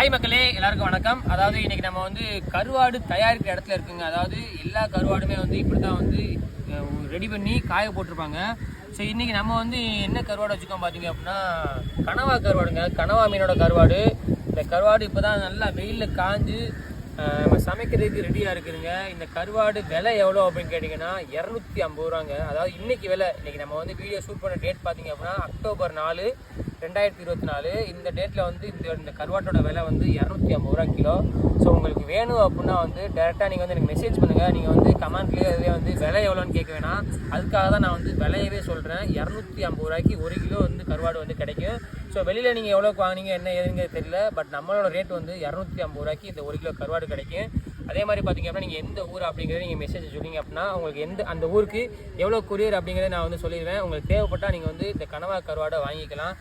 Hi மக்களே, எல்லாருக்கும் வணக்கம். அதாவது இன்னைக்கு நம்ம வந்து கருவாடு தயாரிக்கிற இடத்துல இருக்குங்க. அதாவது எல்லா கருவாடுமே வந்து இப்படி தான் வந்து ரெடி பண்ணி காய போட்டிருப்பாங்க. ஸோ இன்றைக்கி நம்ம வந்து என்ன கருவாடு வச்சுக்கோம் பார்த்தீங்க அப்படின்னா, கனவா கருவாடுங்க. கனவா மீனோட கருவாடு. இந்த கருவாடு இப்போ தான் நல்லா வெயிலில் காஞ்சு நம்ம சமைக்கிறதுக்கு ரெடியாக இருக்குதுங்க. இந்த கருவாடு விலை எவ்வளோ அப்படின்னு கேட்டிங்கன்னா 250 ரூபாங்க. அதாவது இன்றைக்கி விலை. இன்றைக்கி நம்ம வந்து வீடியோ ஷூட் பண்ண டேட் பார்த்தீங்க அப்படின்னா அக்டோபர் 4, 2024. இந்த டேட்டில் வந்து இந்த கருவாட்டோட விலை வந்து 250 ரூபா கிலோ. ஸோ உங்களுக்கு வேணும் அப்படின்னா வந்து டேரெக்டாக நீங்கள் வந்து எனக்கு மெசேஜ் பண்ணுங்கள். நீங்கள் வந்து கமெண்ட்லேயே அதிலே வந்து விலை எவ்வளோன்னு கேட்க வேணாம். அதுக்காக தான் நான் வந்து விலையவே சொல்கிறேன். 250 ரூபாய்க்கு 1 கிலோ வந்து கருவாடு வந்து கிடைக்கும். ஸோ வெளியில் நீங்கள் எவ்வளோக்கு வாங்கினீங்க என்ன ஏதுங்கிறது தெரியல. பட் நம்மளோட ரேட் வந்து 250 ரூபாய்க்கு இந்த 1 கிலோ கருவாடு கிடைக்கும். அதே மாதிரி பார்த்தீங்க அப்படின்னா நீங்கள் எந்த ஊர் அப்படிங்கிறத நீங்கள் மெசேஜ் சொன்னீங்க அப்படின்னா உங்களுக்கு அந்த ஊருக்கு எவ்வளோ கொரியர் அப்படிங்கிறத நான் வந்து சொல்லிடுவேன். உங்களுக்கு தேவைப்பட்டால் நீங்கள் வந்து இந்த கனவா கருவாடை வாங்கிக்கலாம்.